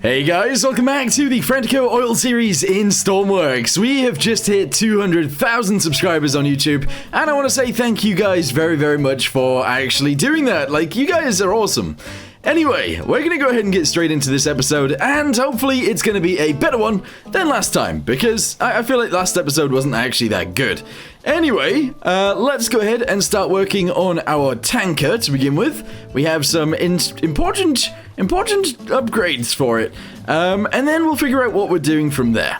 Hey guys, welcome back to the Frantico oil series in Stormworks. We have just hit 200,000 subscribers on YouTube, and I want to say thank you guys very much for actually doing that. Like, you guys are awesome. Anyway, we're going to go ahead and get straight into this episode, and hopefully it's going to be a better one than last time, because I feel like last episode wasn't actually that good. Anyway, let's go ahead and start working on our tanker to begin with. We have some important upgrades for it, and then we'll figure out what we're doing from there.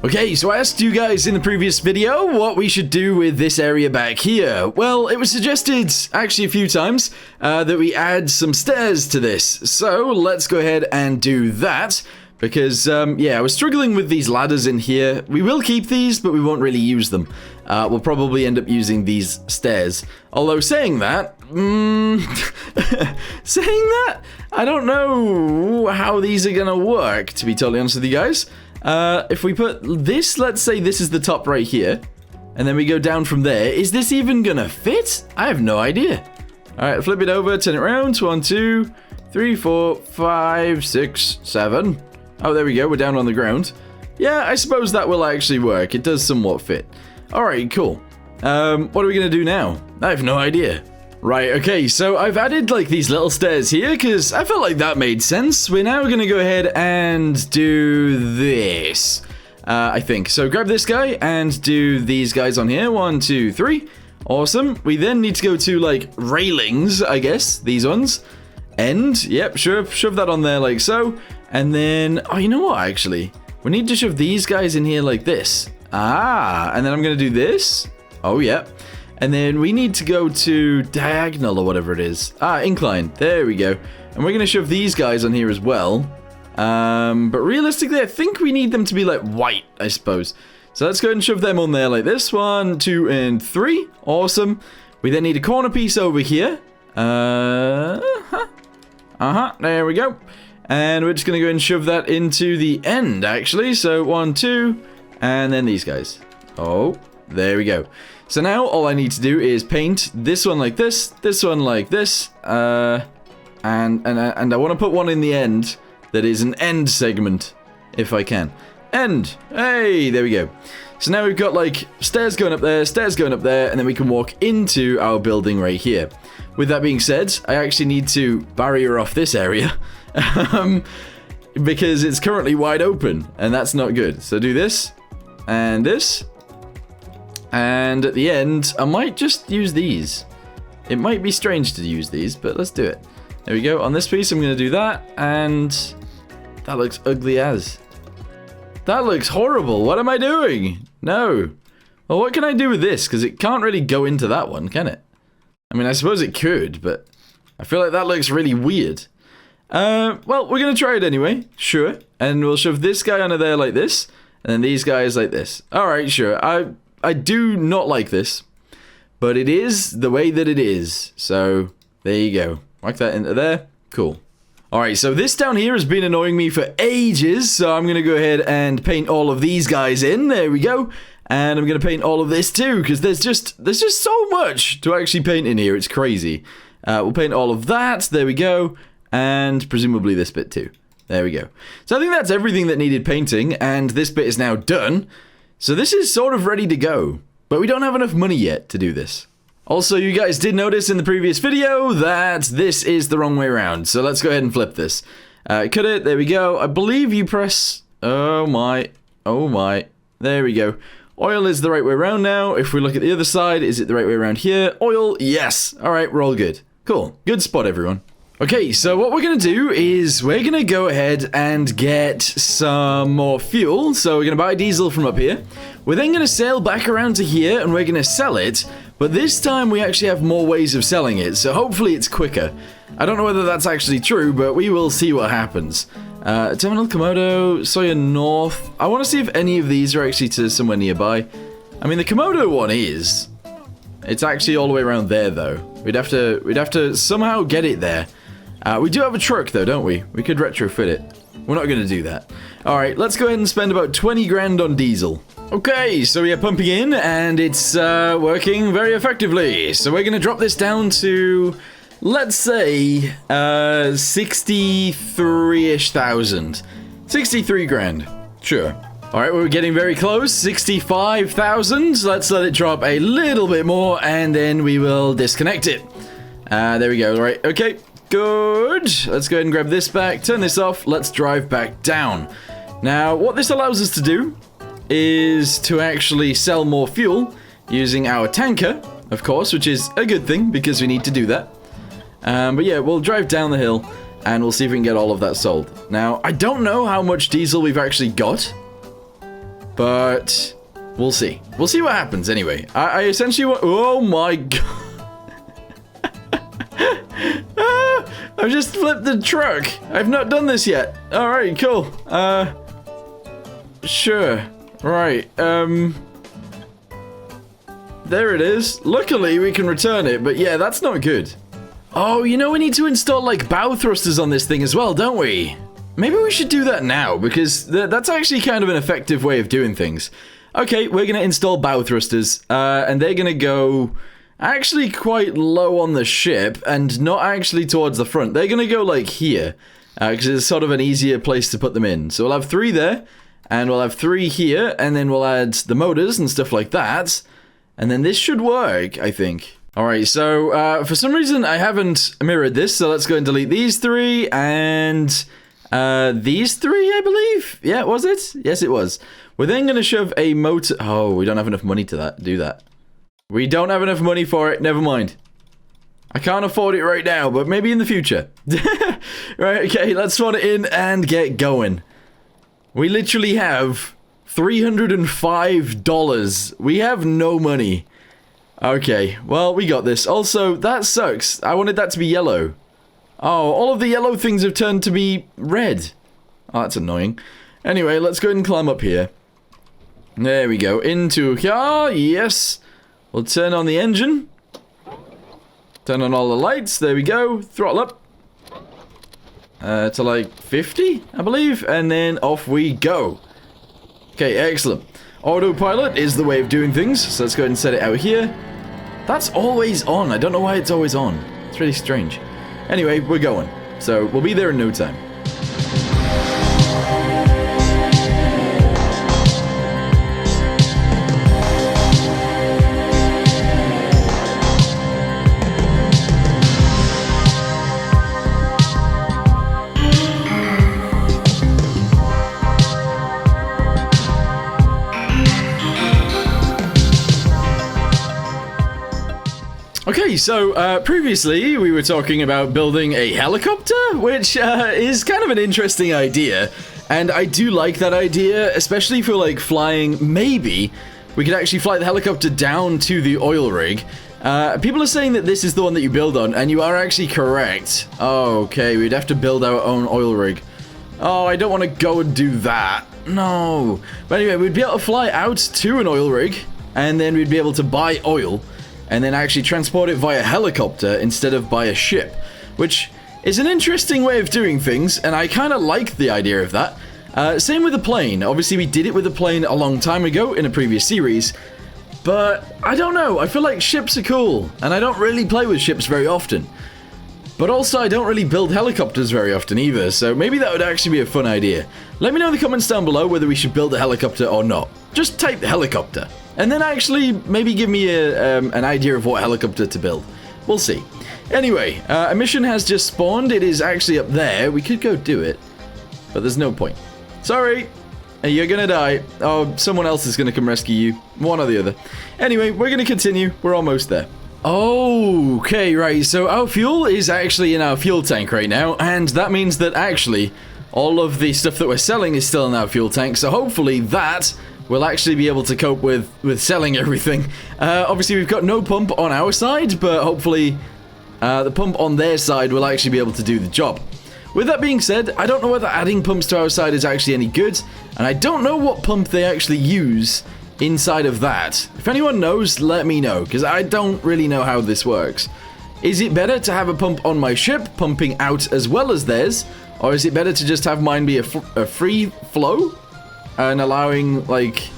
Okay, so I asked you guys in the previous video what we should do with this area back here. Well, it was suggested, actually a few times, that we add some stairs to this. So, let's go ahead and do that. Because, yeah, I was struggling with these ladders in here. We will keep these, but we won't really use them. We'll probably end up using these stairs. Although, saying that, I don't know how these are gonna work, to be totally honest with you guys. If we put this, let's say this is the top right here, and then we go down from there, is this even gonna fit? I have no idea. Alright, flip it over, turn it around, 1, 2, 3, 4, 5, 6, 7. Oh, there we go, we're down on the ground. Yeah, I suppose that will actually work. It does somewhat fit. Alright, cool. What are we gonna do now? I have no idea. Right, okay, so I've added, like, these little stairs here, because I felt like that made sense. We're now gonna go ahead and do this, I think. So grab this guy and do these guys on here. 1, 2, 3. Awesome. We then need to go to, like, railings, I guess. These ones. End. Yep, sure. Shove that on there like so. And then, oh, you know what, actually? We need to shove these guys in here like this. Ah, and then I'm gonna do this. Oh, yep. And then we need to go to diagonal or whatever it is. Ah, incline. There we go. And we're going to shove these guys on here as well. But realistically, I think we need them to be like white, I suppose. So let's go ahead and shove them on there like this. 1, 2, and 3. Awesome. We then need a corner piece over here. There we go. And we're just going to go ahead and shove that into the end, actually. So 1, 2, and then these guys. Oh, there we go. So now all I need to do is paint this one like this one like this, and I want to put one in the end that is an end segment, if I can. End! Hey, there we go. So now we've got like stairs going up there, and then we can walk into our building right here. With that being said, I actually need to barrier off this area, because it's currently wide open, and that's not good. So do this, and this. And at the end, I might just use these. It might be strange to use these, but let's do it. There we go. On this piece, I'm going to do that. And that looks ugly as. That looks horrible. What am I doing? No. Well, what can I do with this? Because it can't really go into that one, can it? I mean, I suppose it could, but I feel like that looks really weird. Well, we're going to try it anyway. Sure. And we'll shove this guy under there like this. And then these guys like this. All right, sure. I do not like this, but it is the way that it is. So, there you go. Whack that into there. Cool. Alright, so this down here has been annoying me for ages, so I'm going to go ahead and paint all of these guys in. There we go. And I'm going to paint all of this too, because there's just so much to actually paint in here. It's crazy. We'll paint all of that. There we go. And presumably this bit too. There we go. So I think that's everything that needed painting, and this bit is now done. So this is sort of ready to go, but we don't have enough money yet to do this. Also, you guys did notice in the previous video that this is the wrong way around, so let's go ahead and flip this. Cut it, there we go. I believe you press, oh my, there we go. Oil is the right way around now. If we look at the other side, is it the right way around here? Oil, yes. All right, we're all good. Cool, good spot everyone. Okay, so what we're going to do is we're going to go ahead and get some more fuel. So we're going to buy diesel from up here. We're then going to sail back around to here and we're going to sell it. But this time we actually have more ways of selling it. So hopefully it's quicker. I don't know whether that's actually true, but we will see what happens. Terminal Komodo, Sawyer North. I want to see if any of these are actually to somewhere nearby. I mean, the Komodo one is. It's actually all the way around there, though. We'd have to somehow get it there. We do have a truck, though, don't we? We could retrofit it. We're not going to do that. Alright, let's go ahead and spend about 20 grand on diesel. Okay, so we are pumping in, and it's working very effectively. So we're going to drop this down to, let's say, 63-ish thousand. 63 grand. Sure. All right, we're getting very close. 65,000. Let's let it drop a little bit more, and then we will disconnect it. There we go. All right, okay, good. Let's go ahead and grab this back, turn this off. Let's drive back down. Now, what this allows us to do is to actually sell more fuel using our tanker, of course, which is a good thing because we need to do that. But yeah, we'll drive down the hill and we'll see if we can get all of that sold. Now, I don't know how much diesel we've actually got, but we'll see. We'll see what happens anyway. I essentially want... Oh my god. I've just flipped the truck. I've not done this yet. Alright, cool. Sure. Right, there it is. Luckily, we can return it, but yeah, that's not good. Oh, you know, we need to install, like, bow thrusters on this thing as well, don't we? Maybe we should do that now, because that's actually kind of an effective way of doing things. Okay, we're going to install bow thrusters, and they're going to go actually quite low on the ship, and not actually towards the front. They're going to go, like, here, because it's sort of an easier place to put them in. So we'll have 3 there. And we'll have 3 here, and then we'll add the motors and stuff like that. And then this should work, I think. Alright, so for some reason I haven't mirrored this, so let's go and delete these 3, and these 3, I believe? Yeah, was it? Yes, it was. We're then going to shove a motor... Oh, we don't have enough money to do that. We don't have enough money for it, never mind. I can't afford it right now, but maybe in the future. Right, okay, let's spawn it in and get going. We literally have $305. We have no money. Okay, well, we got this. Also, that sucks. I wanted that to be yellow. Oh, all of the yellow things have turned to be red. Oh, that's annoying. Anyway, let's go ahead and climb up here. There we go. Into a car. Yes. We'll turn on the engine. Turn on all the lights. There we go. Throttle up. To like 50, I believe, and then off we go. Okay, excellent. Autopilot is the way of doing things, so let's go ahead and set it out here. That's always on. I don't know why it's always on. It's really strange. Anyway, we're going. So we'll be there in no time. Okay, so previously we were talking about building a helicopter, which is kind of an interesting idea, and I do like that idea, especially for like flying. Maybe we could actually fly the helicopter down to the oil rig. People are saying that this is the one that you build on, and you are actually correct. Okay, we'd have to build our own oil rig. Oh, I don't want to go and do that. No. But anyway, we'd be able to fly out to an oil rig, and then we'd be able to buy oil, and then actually transport it via helicopter instead of by a ship, which is an interesting way of doing things, and I kind of like the idea of that. Same with the plane. Obviously, we did it with the plane a long time ago in a previous series, but I don't know. I feel like ships are cool, and I don't really play with ships very often. But also, I don't really build helicopters very often either, so maybe that would actually be a fun idea. Let me know in the comments down below whether we should build a helicopter or not. Just type helicopter. And then actually maybe give me an idea of what helicopter to build. We'll see. Anyway, a mission has just spawned. It is actually up there. We could go do it, but there's no point. Sorry, you're gonna die. Oh, someone else is gonna come rescue you. One or the other. Anyway, we're gonna continue. We're almost there. Okay, right. So our fuel is actually in our fuel tank right now, and that means that actually all of the stuff that we're selling is still in our fuel tank. So hopefully that we'll actually be able to cope with selling everything. Obviously, we've got no pump on our side, but hopefully the pump on their side will actually be able to do the job. With that being said, I don't know whether adding pumps to our side is actually any good, and I don't know what pump they actually use inside of that. If anyone knows, let me know, because I don't really know how this works. Is it better to have a pump on my ship, pumping out as well as theirs, or is it better to just have mine be a free flow? And allowing, like,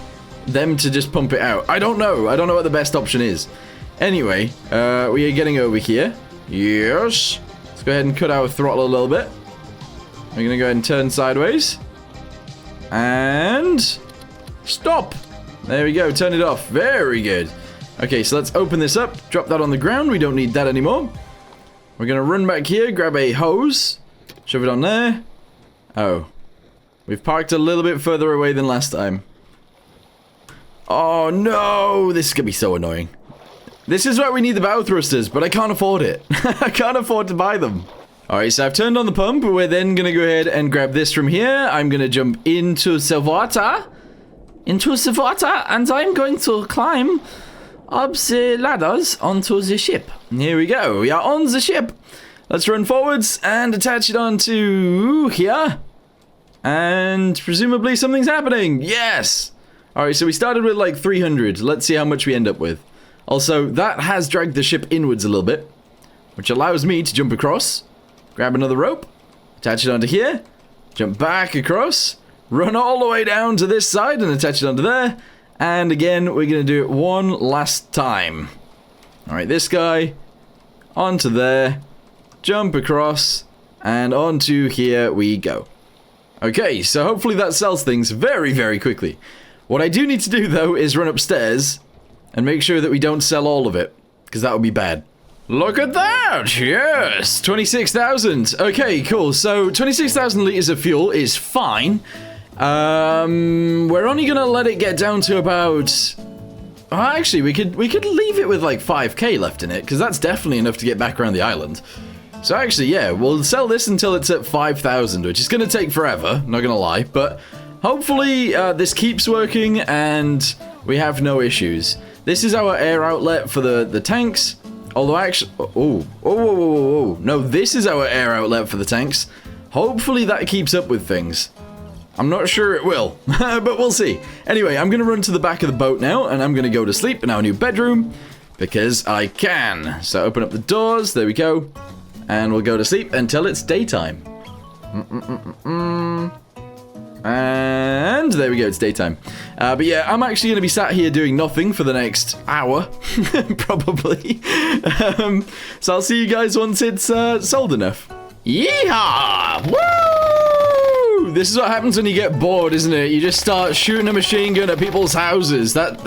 them to just pump it out. I don't know. I don't know what the best option is. Anyway, we are getting over here. Yes. Let's go ahead and cut our throttle a little bit. We're going to go ahead and turn sideways. And stop. There we go. Turn it off. Very good. Okay, so let's open this up. Drop that on the ground. We don't need that anymore. We're going to run back here, grab a hose, shove it on there. Oh. We've parked a little bit further away than last time. Oh no, this is going to be so annoying. This is why we need the bow thrusters, but I can't afford it. I can't afford to buy them. Alright, so I've turned on the pump. We're then going to go ahead and grab this from here. I'm going to jump into the water. And I'm going to climb up the ladders onto the ship. Here we go. We are on the ship. Let's run forwards and attach it onto here. And presumably something's happening. Yes! Alright, so we started with like 300. Let's see how much we end up with. Also, that has dragged the ship inwards a little bit, which allows me to jump across, grab another rope, attach it onto here, jump back across, run all the way down to this side and attach it onto there. And again, we're going to do it one last time. Alright, this guy, onto there, jump across, and onto here we go. Okay, so hopefully that sells things very, very quickly. What I do need to do, though, is run upstairs and make sure that we don't sell all of it, because that would be bad. Look at that! Yes! 26,000. Okay, cool. So, 26,000 litres of fuel is fine. We're only gonna let it get down to about... actually, we could leave it with like 5k left in it, because that's definitely enough to get back around the island. So actually, yeah, we'll sell this until it's at 5,000, which is gonna take forever, not gonna lie, but hopefully this keeps working and we have no issues. This is our air outlet for the tanks, although actually... No, this is our air outlet for the tanks. Hopefully that keeps up with things. I'm not sure it will, but we'll see. Anyway, I'm going to run to the back of the boat now, and I'm going to go to sleep in our new bedroom, because I can. So open up the doors, there we go, and we'll go to sleep until it's daytime. And there we go, it's daytime. But yeah, I'm actually going to be sat here doing nothing for the next hour, probably. So I'll see you guys once it's sold enough. Yeehaw! Woo! This is what happens when you get bored, isn't it? You just start shooting a machine gun at people's houses. Is that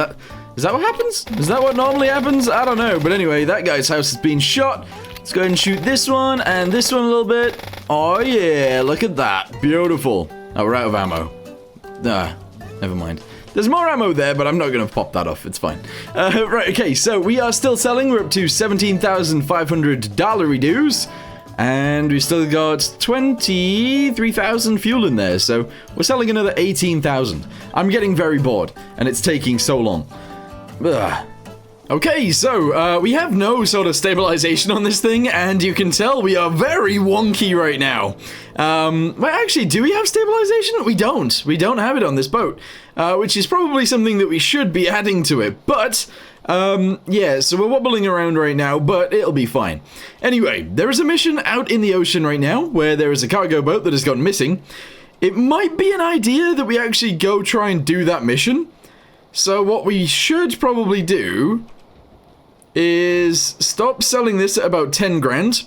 what happens? Is that what normally happens? I don't know. But anyway, that guy's house has been shot. Let's go ahead and shoot this one and this one a little bit. Oh yeah, look at that. Beautiful. Oh, we're out of ammo. Never mind. There's more ammo there, but I'm not going to pop that off. It's fine. Right, okay, so we are still selling. We're up to $17,500 dues. And we still got 23,000 fuel in there. So we're selling another 18,000. I'm getting very bored, and it's taking so long. Ugh. Okay, so we have no sort of stabilization on this thing, and you can tell we are very wonky right now. Well, actually, do we have stabilization? We don't. We don't have it on this boat, which is probably something that we should be adding to it. But, yeah, so we're wobbling around right now, but it'll be fine. Anyway, there is a mission out in the ocean right now, where there is a cargo boat that has gone missing. It might be an idea that we actually go try and do that mission. So what we should probably do is stop selling this at about 10 grand.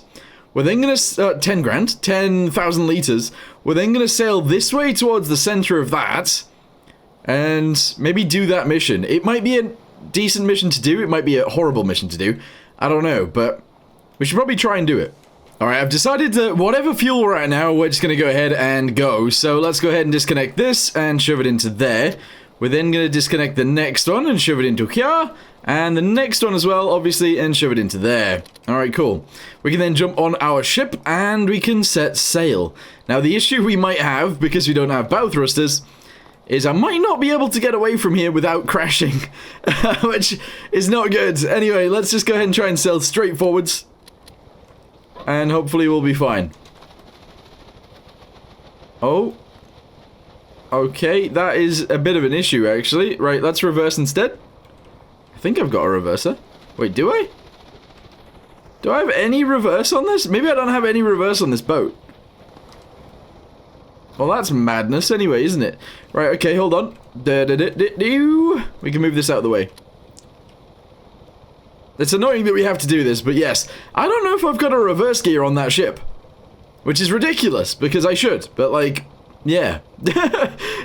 We're then going to... 10 grand? 10,000 litres. We're then going to sail this way towards the centre of that. And maybe do that mission. It might be a decent mission to do. It might be a horrible mission to do. I don't know, but we should probably try and do it. Alright, I've decided that whatever fuel we're at now, we're just going to go ahead and go. So let's go ahead and disconnect this and shove it into there. We're then going to disconnect the next one and shove it into here. And the next one as well, obviously, and shove it into there. Alright, cool. We can then jump on our ship and we can set sail. Now, the issue we might have, because we don't have bow thrusters, is I might not be able to get away from here without crashing. Which is not good. Anyway, let's just go ahead and try and sail straight forwards. And hopefully we'll be fine. Oh. Okay, that is a bit of an issue, actually. Right, let's reverse instead. I think I've got a reverser. Wait, do I? Do I have any reverse on this? Maybe I don't have any reverse on this boat. Well, that's madness anyway, isn't it? Right, okay, hold on. We can move this out of the way. It's annoying that we have to do this, but yes. I don't know if I've got a reverse gear on that ship. Which is ridiculous, because I should, but like, yeah.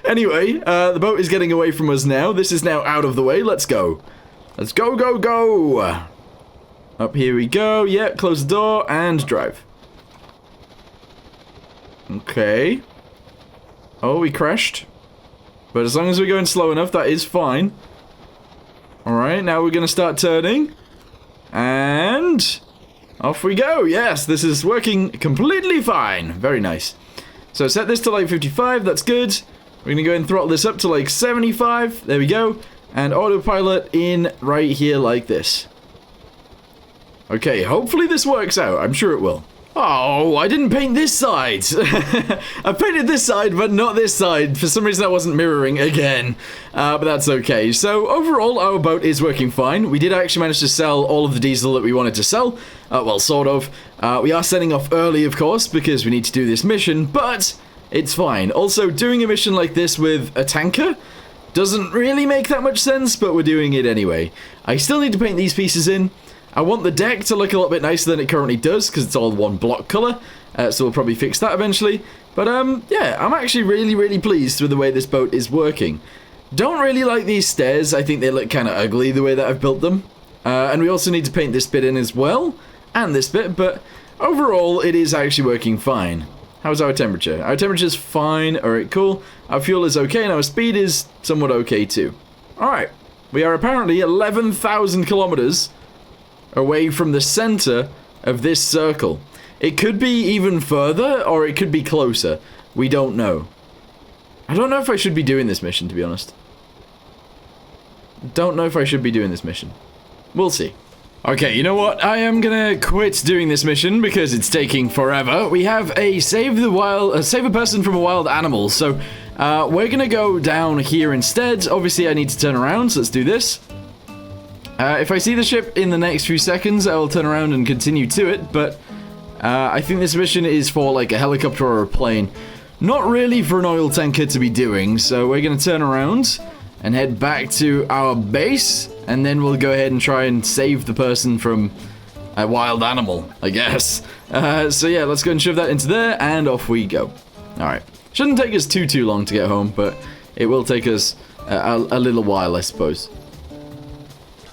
Anyway, the boat is getting away from us now. This is now out of the way. Let's go. Let's go, go, go! Up here we go. Yeah, close the door and drive. Okay. Oh, we crashed. But as long as we're going slow enough, that is fine. Alright, now we're going to start turning. And off we go. Yes, this is working completely fine. Very nice. So set this to like 55. That's good. We're going to go ahead and throttle this up to like 75. There we go. And autopilot in right here like this. Okay, hopefully this works out. I'm sure it will. Oh, I didn't paint this side. I painted this side, but not this side. For some reason, I wasn't mirroring again. But that's okay. So, overall, our boat is working fine. We did actually manage to sell all of the diesel that we wanted to sell. Well, sort of. We are setting off early, of course, because we need to do this mission, but it's fine. Also, doing a mission like this with a tanker doesn't really make that much sense, but we're doing it anyway. I still need to paint these pieces in. I want the deck to look a little bit nicer than it currently does, because it's all one block colour, so we'll probably fix that eventually. But, yeah, I'm actually really pleased with the way this boat is working. Don't really like these stairs. I think they look kind of ugly the way that I've built them. And we also need to paint this bit in as well, and this bit, but overall, it is actually working fine. How's our temperature? Our temperature's fine. Alright, cool. Our fuel is okay, and our speed is somewhat okay, too. Alright, we are apparently 11,000 kilometers away from the center of this circle. It could be even further, or it could be closer. We don't know. I don't know if I should be doing this mission, to be honest. Don't know if I should be doing this mission. We'll see. Okay, you know what? I am gonna quit doing this mission because it's taking forever. We have a save a person from a wild animal, so we're gonna go down here instead. Obviously, I need to turn around, so let's do this. If I see the ship in the next few seconds, I will turn around and continue to it, but I think this mission is for like a helicopter or a plane. Not really for an oil tanker to be doing, so we're going to turn around and head back to our base, and then we'll go ahead and try and save the person from a wild animal, I guess. So yeah, let's go and shove that into there, and off we go. Alright, shouldn't take us too long to get home, but it will take us a little while, I suppose.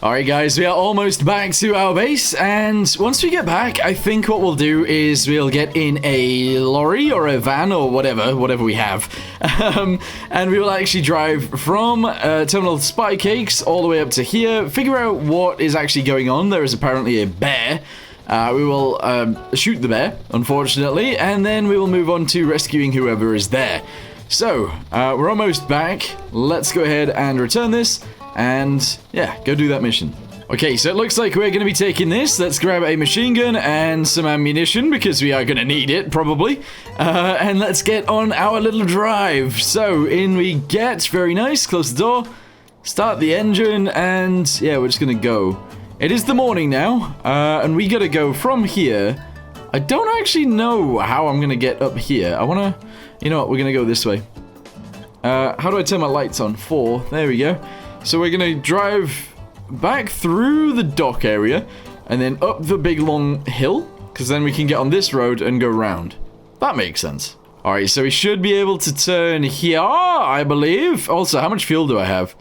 Alright guys, we are almost back to our base, and once we get back, I think what we'll do is we'll get in a lorry or a van or whatever we have, and we will actually drive from Terminal Spy Cakes all the way up to here, figure out what is actually going on. There is apparently a bear. We will shoot the bear, unfortunately, and then we will move on to rescuing whoever is there. So, we're almost back. Let's go ahead and return this. And, yeah, go do that mission. Okay, so it looks like we're going to be taking this. Let's grab a machine gun and some ammunition, because we are going to need it, probably. And let's get on our little drive. So, in we get. Very nice. Close the door. Start the engine, and, yeah, we're just going to go. It is the morning now, and we got to go from here. I don't actually know how I'm going to get up here. I want to... You know what? We're going to go this way. How do I turn my lights on? 4. There we go. So we're going to drive back through the dock area and then up the big long hill, because then we can get on this road and go round. That makes sense. Alright, so we should be able to turn here, I believe. Also, how much fuel do I have?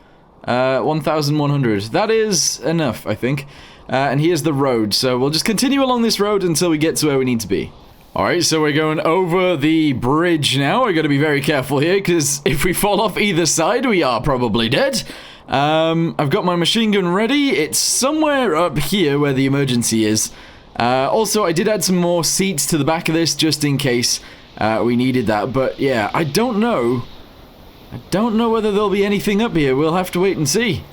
1,100. That is enough, I think. And here's the road, so we'll just continue along this road until we get to where we need to be. Alright, so we're going over the bridge now. We're going to be very careful here, because if we fall off either side, we are probably dead. I've got my machine gun ready. It's somewhere up here where the emergency is. Also, I did add some more seats to the back of this just in case we needed that. But yeah, I don't know. I don't know whether there'll be anything up here. We'll have to wait and see.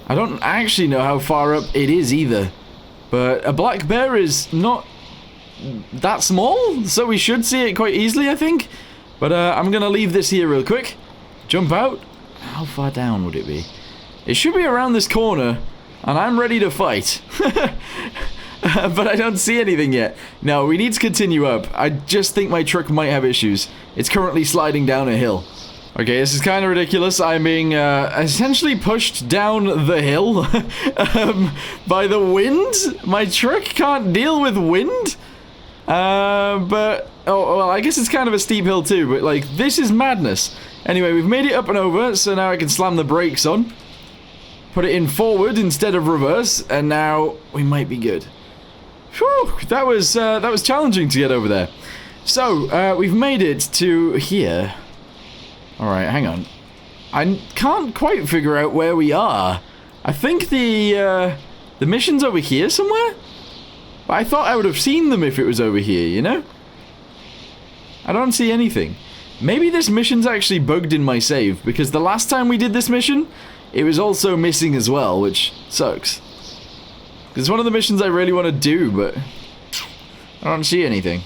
I don't actually know how far up it is either. But a black bear is not that small, so we should see it quite easily, I think. But I'm going to leave this here real quick. Jump out. How far down would it be? It should be around this corner, and I'm ready to fight. But I don't see anything yet. No, we need to continue up. I just think my truck might have issues. It's currently sliding down a hill. Okay, this is kind of ridiculous. I'm being essentially pushed down the hill by the wind. My truck can't deal with wind. But, oh, well, I guess it's kind of a steep hill too, but, like, this is madness. Anyway, we've made it up and over, so now I can slam the brakes on. Put it in forward instead of reverse, and now we might be good. Whew, that was challenging to get over there. So, we've made it to here. Alright, hang on. I can't quite figure out where we are. I think the mission's over here somewhere? But I thought I would have seen them if it was over here, you know? I don't see anything. Maybe this mission's actually bugged in my save, because the last time we did this mission, it was also missing as well, which sucks. It's one of the missions I really want to do, but I don't see anything.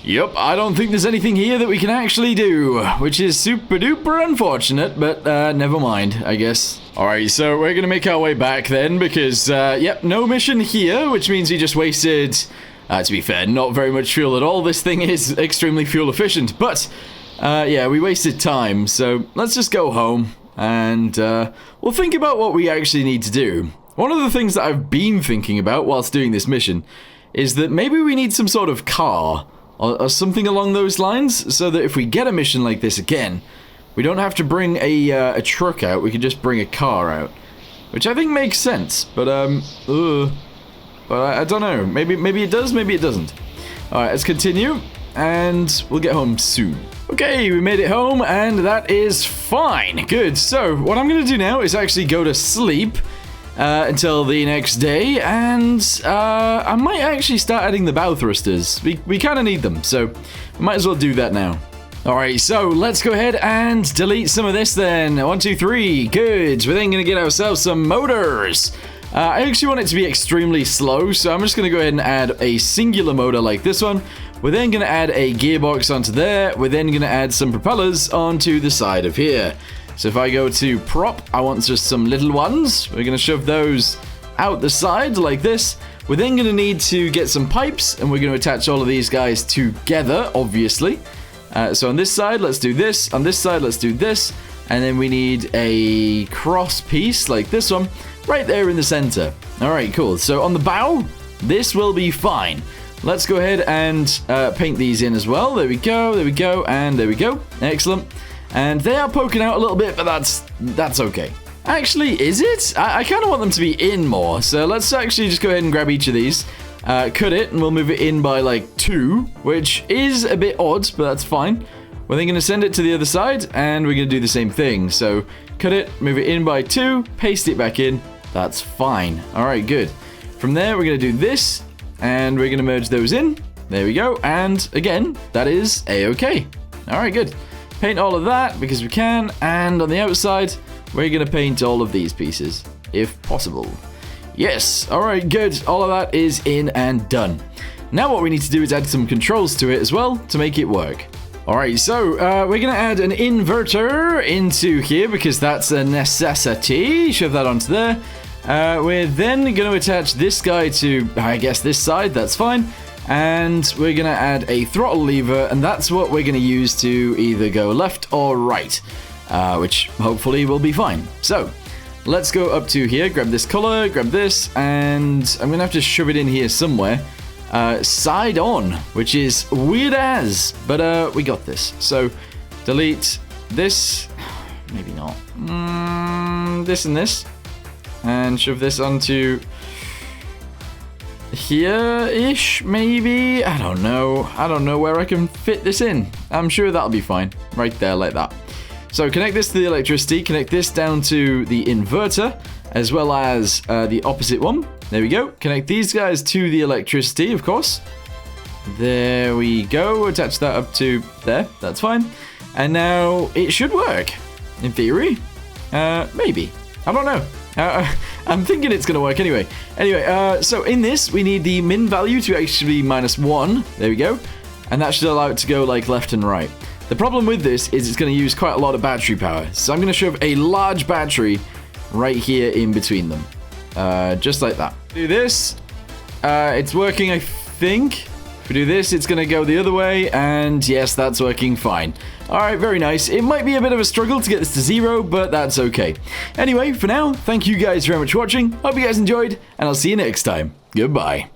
Yup, I don't think there's anything here that we can actually do, which is super duper unfortunate, but never mind, I guess. Alright, so we're gonna make our way back then, because, yep, no mission here, which means we just wasted, to be fair, not very much fuel at all. This thing is extremely fuel efficient, but, yeah, we wasted time, so let's just go home, and, we'll think about what we actually need to do. One of the things that I've been thinking about whilst doing this mission is that maybe we need some sort of car, or something along those lines, so that if we get a mission like this again, we don't have to bring a truck out, we can just bring a car out. Which I think makes sense, but I don't know. Maybe it does, maybe it doesn't. Alright, let's continue, and we'll get home soon. Okay, we made it home, and that is fine. Good, so what I'm going to do now is actually go to sleep until the next day, and I might actually start adding the bow thrusters. We kind of need them, so we might as well do that now. Alright, so let's go ahead and delete some of this then. 1, 2, 3, good. We're then going to get ourselves some motors. I actually want it to be extremely slow, so I'm just going to go ahead and add a singular motor like this one. We're then going to add a gearbox onto there. We're then going to add some propellers onto the side of here. So if I go to prop, I want just some little ones. We're going to shove those out the side like this. We're then going to need to get some pipes, and we're going to attach all of these guys together, obviously. So on this side, let's do this. On this side, let's do this. And then we need a cross piece like this one right there in the center. All right, cool. So on the bow, this will be fine. Let's go ahead and paint these in as well. There we go, and there we go. Excellent. And they are poking out a little bit, but that's okay. Actually, is it? I kind of want them to be in more. So let's actually just go ahead and grab each of these. Cut it, and we'll move it in by like 2, which is a bit odd, but that's fine. We're then going to send it to the other side, and we're going to do the same thing. So cut it, move it in by 2, paste it back in. That's fine. All right, good. From there, we're going to do this, and we're going to merge those in. There we go. And again, that is a-okay. All right, good. Paint all of that because we can, and on the outside, we're going to paint all of these pieces, if possible. Yes, alright, good. All of that is in and done. Now what we need to do is add some controls to it as well to make it work. Alright, so we're going to add an inverter into here because that's a necessity. Shove that onto there. We're then going to attach this guy to, I guess, this side. That's fine. And we're going to add a throttle lever, and that's what we're going to use to either go left or right, which hopefully will be fine. So let's go up to here, grab this color, grab this, and I'm going to have to shove it in here somewhere. Side on, which is weird as, but we got this. So delete this, maybe not, this and this, and shove this onto here-ish, maybe? I don't know where I can fit this in. I'm sure that'll be fine. Right there, like that. So connect this to the electricity, connect this down to the inverter, as well as the opposite one. There we go. Connect these guys to the electricity, of course. There we go. Attach that up to there. That's fine. And now it should work, in theory. Maybe. I don't know. I'm thinking it's going to work anyway. Anyway, so in this, we need the min value to actually be -1. There we go. And that should allow it to go like left and right. The problem with this is it's going to use quite a lot of battery power. So I'm going to shove a large battery right here in between them. Just like that. Do this. It's working, I think. If we do this, it's going to go the other way, and yes, that's working fine. Alright, very nice. It might be a bit of a struggle to get this to 0, but that's okay. Anyway, for now, thank you guys very much for watching. Hope you guys enjoyed, and I'll see you next time. Goodbye.